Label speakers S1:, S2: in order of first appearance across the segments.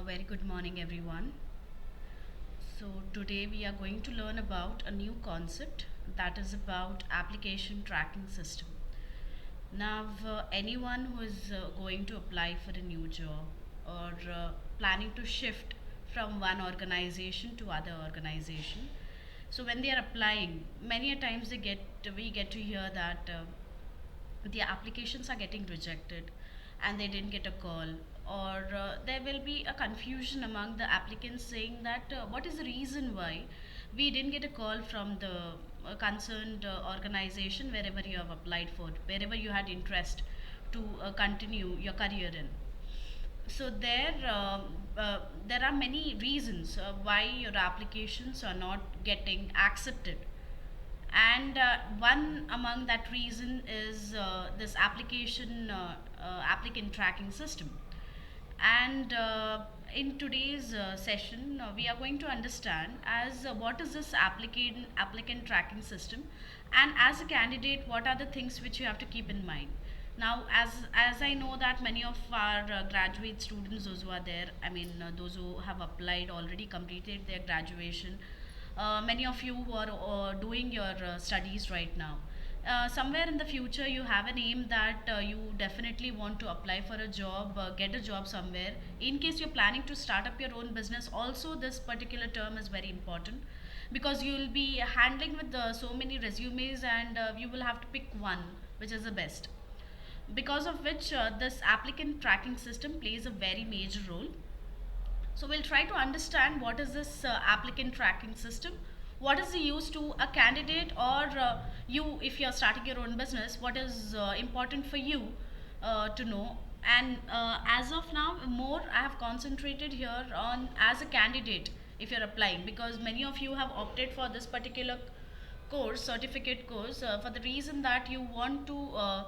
S1: Very good morning, everyone. So, today we are going to learn about a new concept that is about application tracking system. Now, anyone who is going to apply for a new job or planning to shift from one organization to other organization, so when they are applying, many a times we get to hear that the applications are getting rejected and they didn't get a call, or there will be a confusion among the applicants saying that what is the reason why we didn't get a call from the concerned organization wherever you have applied for, wherever you had interest to continue your career in. So there are many reasons why your applications are not getting accepted, and one among that reason is this applicant tracking system. And in today's session, we are going to understand as what is this applicant tracking system, and as a candidate, what are the things which you have to keep in mind. Now, as I know that many of our graduate students, those who are there, those who have applied already completed their graduation, many of you who are doing your studies right now. Somewhere in the future, you have an aim that you definitely want to apply for a job, get a job somewhere. In case you're planning to start up your own business, also this particular term is very important because you will be handling with so many resumes, and you will have to pick one which is the best. Because of which this applicant tracking system plays a very major role. So we'll try to understand what is this applicant tracking system, what is the use to a candidate, or you, if you're starting your own business, what is important for you to know. And as of now, more I have concentrated here on as a candidate if you're applying, because many of you have opted for this particular course, certificate course, for the reason that you want to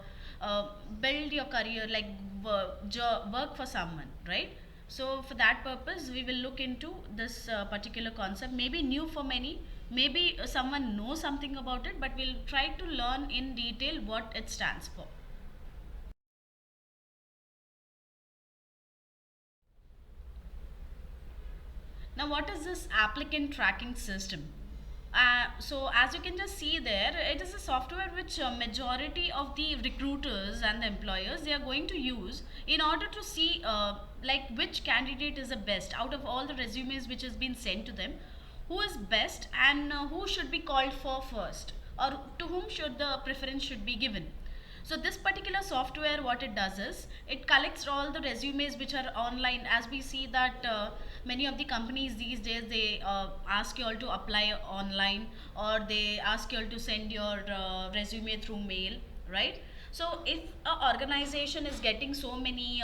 S1: build your career, like work for someone, right? So for that purpose, we will look into this particular concept. Maybe new for many, maybe someone knows something about it, but we'll try to learn in detail what it stands for. Now, what is this applicant tracking system? So as you can just see there, it is a software which majority of the recruiters and the employers, they are going to use in order to see like which candidate is the best out of all the resumes which has been sent to them, who is best, and who should be called for first, or to whom should the preference should be given. So this particular software, what it does is it collects all the resumes which are online. As we see that many of the companies these days, they ask you all to apply online, or they ask you all to send your resume through mail, right? So if an organization is getting so many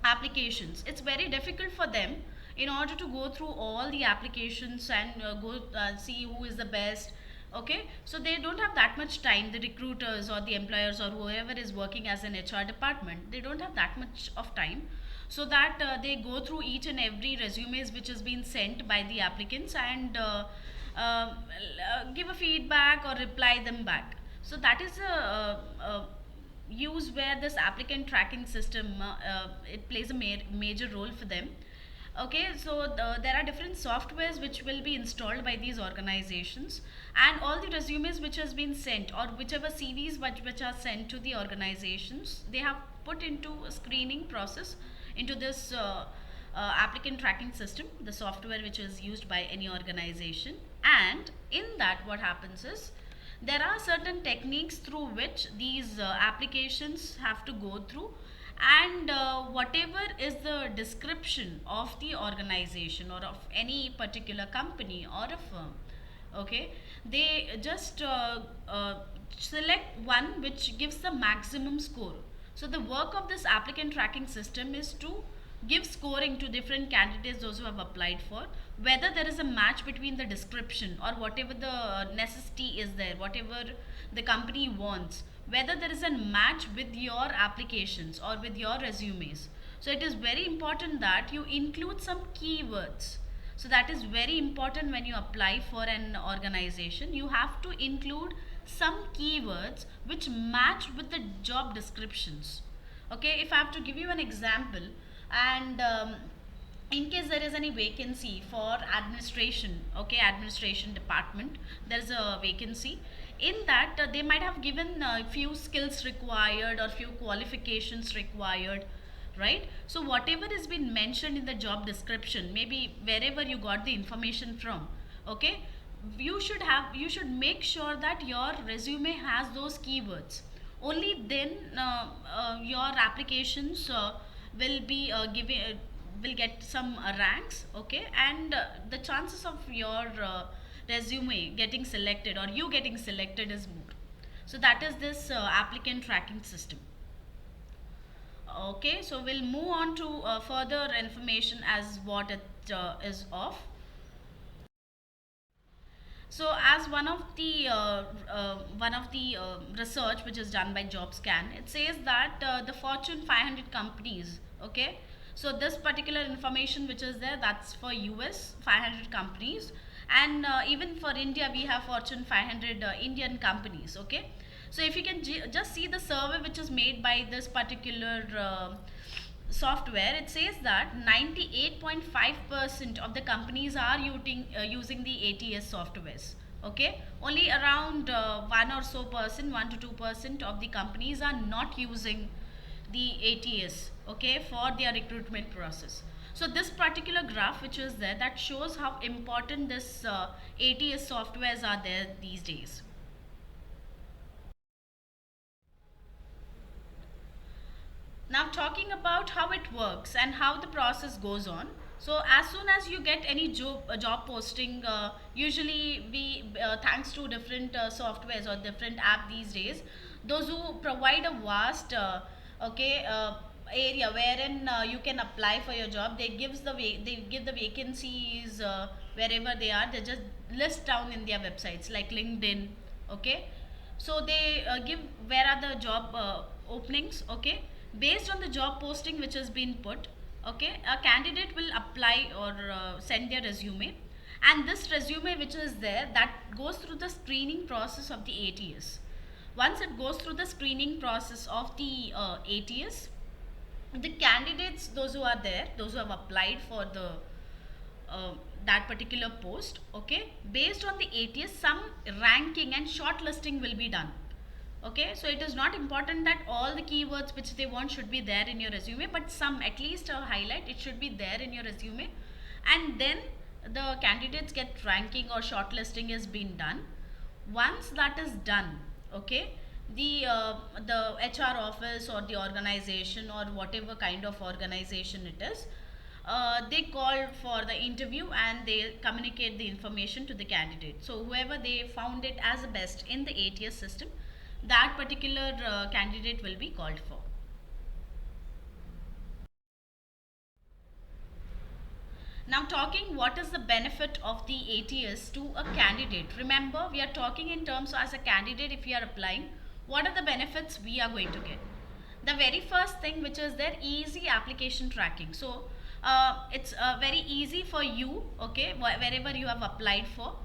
S1: applications, it's very difficult for them in order to go through all the applications and go see who is the best. Okay, so they don't have that much time, the recruiters or the employers or whoever is working as an HR department, they don't have that much of time, so that they go through each and every resumes which has been sent by the applicants, and give a feedback or reply them back. So that is a use where this applicant tracking system it plays a major role for them. Okay, so there are different softwares which will be installed by these organizations, and all the resumes which has been sent, or whichever CVs which are sent to the organizations, they have put into a screening process into this applicant tracking system, the software which is used by any organization. And in that, what happens is there are certain techniques through which these applications have to go through, and whatever is the description of the organization or of any particular company or a firm, okay, they just select one which gives the maximum score. So the work of this applicant tracking system is to give scoring to different candidates, those who have applied for, whether there is a match between the description or whatever the necessity is there, whatever the company wants, whether there is a match with your applications or with your resumes. So it is very important that you include some keywords. So that is very important when you apply for an organization. You have to include some keywords which match with the job descriptions. Okay, if I have to give you an example, and in case there is any vacancy for administration, okay, administration department, there is a vacancy. In that, they might have given few skills required or few qualifications required, right? So whatever has been mentioned in the job description, maybe wherever you got the information from, okay, you should make sure that your resume has those keywords. Only then your applications will be will get some ranks, okay, and the chances of your resume getting selected or you getting selected is more. So that is this applicant tracking system. Okay, so we'll move on to further information as what it is of. So, as one of the research which is done by JobScan, it says that the Fortune 500 companies, okay. So this particular information which is there, that's for US 500 companies, and even for India we have Fortune 500 Indian companies, okay. So if you can just see the survey which is made by this particular software, it says that 98.5% of the companies are using the ATS softwares, okay. Only around 1 or so percent, 1 to 2% of the companies are not using the ATS, okay, for their recruitment process. So this particular graph which is there, that shows how important this ATS softwares are there these days. Now talking about how it works and how the process goes on. So as soon as you get any job posting, usually we, thanks to different softwares or different app these days, those who provide a vast, okay, area wherein you can apply for your job, they give the vacancies wherever they are. They just list down in their websites like LinkedIn, okay. So they give where are the job openings, okay. Based on the job posting which has been put, okay, a candidate will apply or send their resume, and this resume which is there, that goes through the screening process of the ATS. Once it goes through the screening process of the ATS, the candidates, those who are there, those who have applied for the uh, that particular post, okay, based on the ATS, some ranking and shortlisting will be done, okay. So it is not important that all the keywords which they want should be there in your resume, but some, at least a highlight, it should be there in your resume. And then the candidates get ranking or shortlisting has been done. Once that is done, okay, the HR office or the organization or whatever kind of organization it is, they call for the interview and they communicate the information to the candidate. So whoever they found it as the best in the ATS system, that particular candidate will be called for. Now talking what is the benefit of the ATS to a candidate. Remember, we are talking in terms as a candidate, if we are applying, what are the benefits we are going to get. The very first thing which is there, easy application tracking. So it's very easy for you, okay, wherever you have applied for.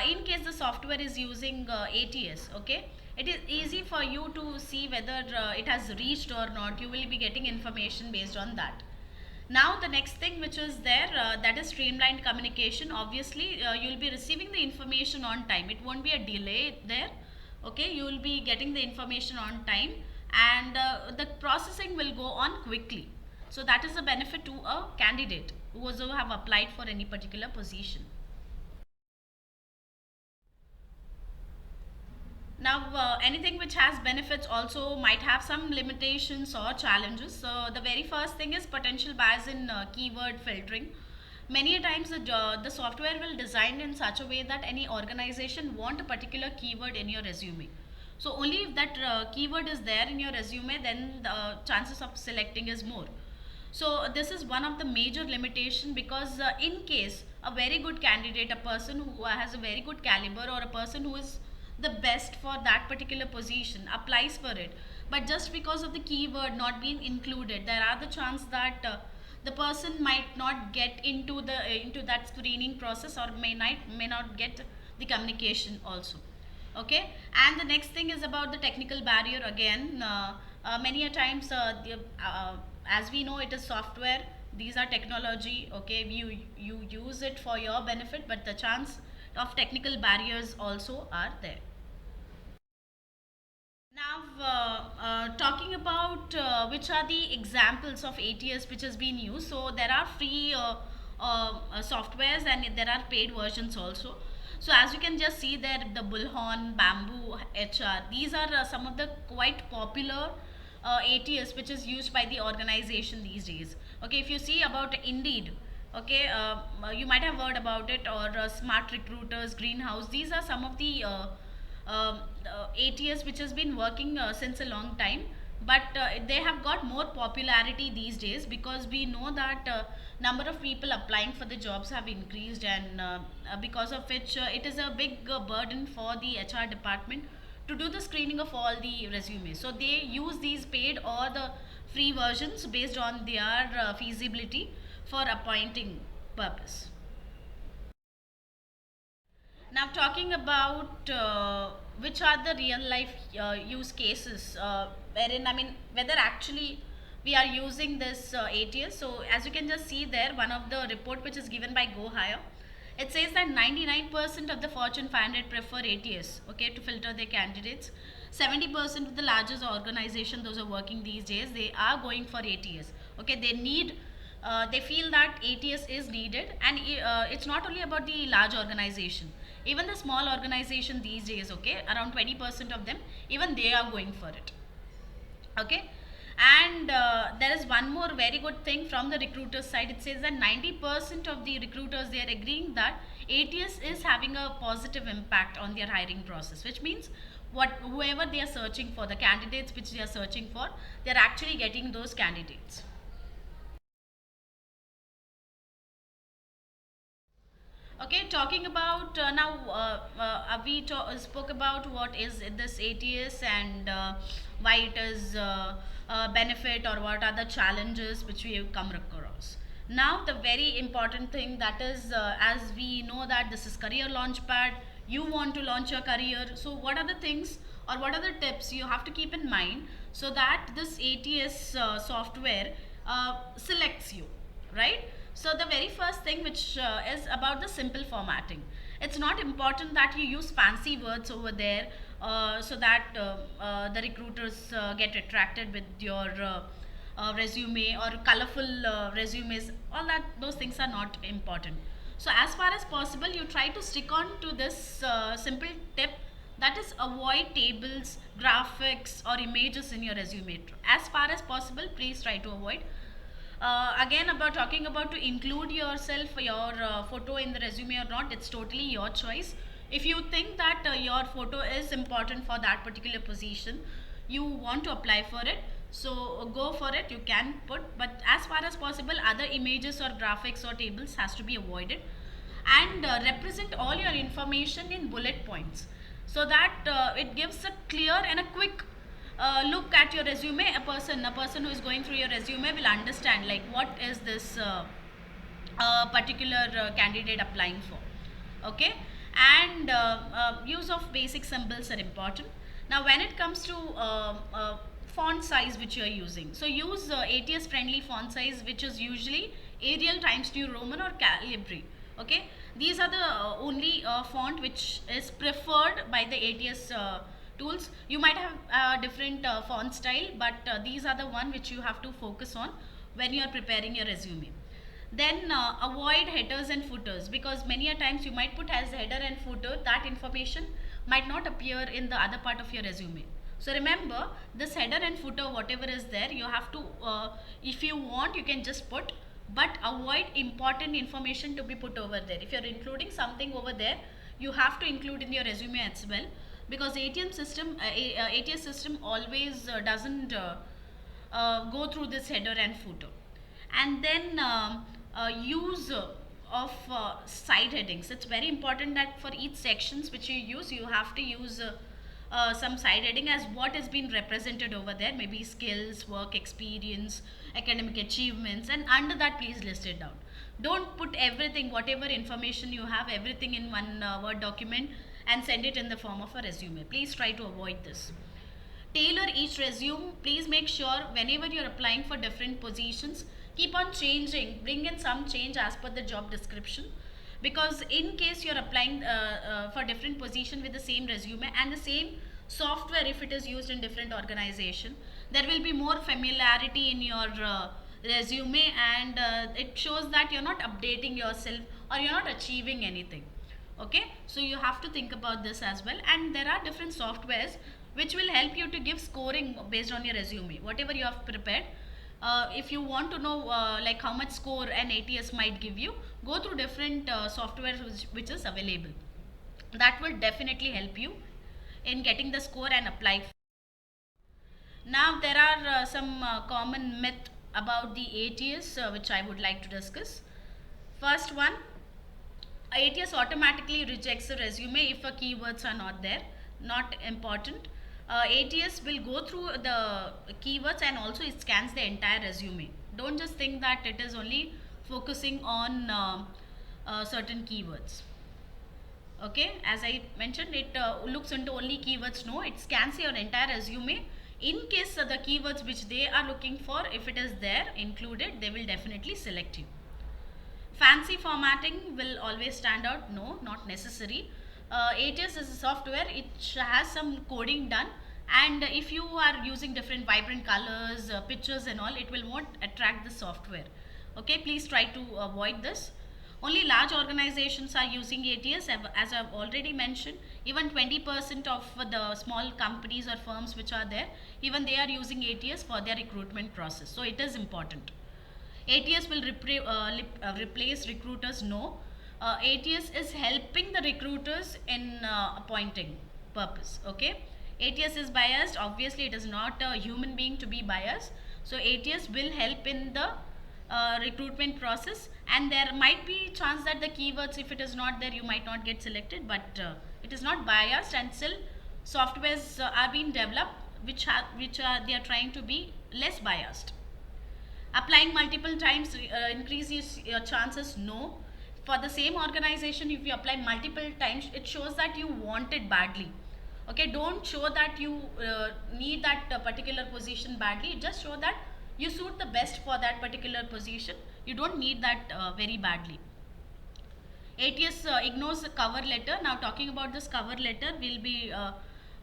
S1: In case the software is using ATS, okay, it is easy for you to see whether it has reached or not. You will be getting information based on that. Now the next thing which is there, that is streamlined communication. Obviously you will be receiving the information on time, it won't be a delay there, okay. You will be getting the information on time, and the processing will go on quickly. So that is a benefit to a candidate who also have applied for any particular position. Now, anything which has benefits also might have some limitations or challenges. So, the very first thing is potential bias in keyword filtering. Many a times, the software will design in such a way that any organization want a particular keyword in your resume. So, only if that keyword is there in your resume, then the chances of selecting is more. So this is one of the major limitation, because in case a very good candidate, a person who has a very good caliber or a person who is the best for that particular position applies for it, but just because of the keyword not being included, there are the chance that the person might not get into that screening process, or may not get the communication also, okay. And the next thing is about the technical barrier again. Many a times as we know, it is software, These are technology, okay, you use it for your benefit, but the chance of technical barriers also are there. Now, talking about which are the examples of ATS which has been used. So there are free softwares and there are paid versions also. So as you can just see there, the Bullhorn, Bamboo, HR, these are some of the quite popular ATS which is used by the organization these days. Okay, if you see about Indeed, okay, you might have heard about it, or Smart Recruiters, Greenhouse. These are some of the ATS which has been working since a long time, but they have got more popularity these days because we know that number of people applying for the jobs have increased, and because of which it is a big burden for the HR department to do the screening of all the resumes. So they use these paid or the free versions based on their feasibility for appointing purpose. Now, talking about which are the real life use cases, wherein, I mean, whether actually we are using this ATS. So, as you can just see there, one of the report which is given by Go Hire, it says that 99% of the Fortune 500 prefer ATS, okay, to filter their candidates. 70% of the largest organization, those are working these days, they are going for ATS. Okay, they feel that ATS is needed, and it's not only about the large organization. Even the small organization these days, okay, around 20% of them, even they are going for it. Okay, and there is one more very good thing from the recruiters side. It says that 90% of the recruiters, they are agreeing that ATS is having a positive impact on their hiring process, which means whoever they are searching for, the candidates which they are searching for, they are actually getting those candidates. Okay, talking about now, spoke about what is this ATS, and why it is benefit, or what are the challenges which we have come across. Now, the very important thing, that is, as we know that this is career launchpad, you want to launch your career. So, what are the things, or what are the tips you have to keep in mind so that this ATS software selects you, right? So the very first thing, which is about the simple formatting. It's not important that you use fancy words over there, so that the recruiters get attracted with your resume, or colorful resumes. All that, those things are not important. So as far as possible, you try to stick on to this simple tip, that is, avoid tables, graphics, or images in your resume. As far as possible, please try to avoid. Again, about talking about to include yourself, your photo in the resume or not, it's totally your choice. If you think that your photo is important for that particular position, you want to apply for it, so go for it, you can put. But as far as possible, other images or graphics or tables has to be avoided, and represent all your information in bullet points, so that it gives a clear and a quick look at your resume. A person who is going through your resume will understand, like, what is this particular candidate applying for. Okay, and use of basic symbols are important. Now, when it comes to font size which you are using, so use ATS friendly font size, which is usually Arial, Times New Roman, or Calibri. Okay, these are the only font which is preferred by the ATS tools. You might have different font style, but these are the one which you have to focus on when you are preparing your resume. Then avoid headers and footers, because many a times you might put as header and footer, that information might not appear in the other part of your resume. So remember, this header and footer, whatever is there, you have to, if you want, you can just put, but avoid important information to be put over there. If you're including something over there, you have to include in your resume as well, because ATS system always doesn't go through this header and footer. And then use of side headings. It's very important that for each sections which you use, you have to use some side heading as what has been represented over there, maybe skills, work experience, academic achievements, and under that, please list it down. Don't put everything, whatever information you have, everything in one Word document and send it in the form of a resume. Please try to avoid this. Tailor each resume. Please make sure whenever you're applying for different positions, keep on changing, bring in some change as per the job description, because in case you're applying for different position with the same resume and the same software, if it is used in different organization, there will be more familiarity in your resume, and it shows that you're not updating yourself or you're not achieving anything. Okay, so you have to think about this as well, and there are different softwares which will help you to give scoring based on your resume whatever you have prepared. If you want to know like how much score an ATS might give you, go through different software which is available. That will definitely help you in getting the score and apply. Now there are some common myth about the ATS which I would like to discuss. First one, ATS automatically rejects the resume if the keywords are not there, not important. ATS will go through the keywords and also it scans the entire resume. Don't just think that it is only focusing on certain keywords. Okay, as I mentioned, it looks into only keywords. No, it scans your entire resume. In case the keywords which they are looking for, if it is there included, they will definitely select you. Fancy formatting will always stand out. No, not necessary. ATS is a software, it has some coding done, and if you are using different vibrant colors, pictures and all, it will not attract the software. Okay, please try to avoid this. Only large organizations are using ATS, as I've already mentioned. Even 20% of the small companies or firms which are there, even they are using ATS for their recruitment process. So it is important. ATS will replace recruiters? No. ATS is helping the recruiters in appointing purpose. Okay. ATS is biased. Obviously, it is not a human being to be biased. So ATS will help in the recruitment process, and there might be chance that the keywords, if it is not there, you might not get selected. But it is not biased, and still softwares are being developed which they are trying to be less biased. Applying multiple times increases your chances? No. For the same organization, if you apply multiple times, it shows that you want it badly. Okay, don't show that you need that particular position badly. Just show that you suit the best for that particular position. You don't need that very badly. ATS ignores the cover letter. Now talking about this cover letter, we'll be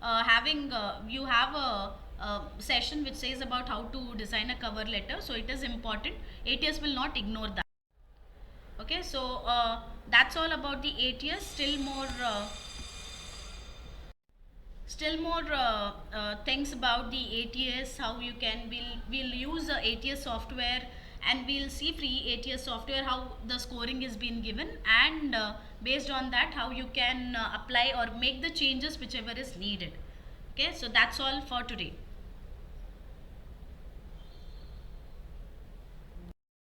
S1: having you have a session which says about how to design a cover letter. So it is important. ATS will not ignore that. Okay, so that's all about the ATS. Still more things about the ATS, how you can, we'll use the ATS software, and we'll see free ATS software, how the scoring is being given, and based on that how you can apply or make the changes whichever is needed. Okay, so that's all for today.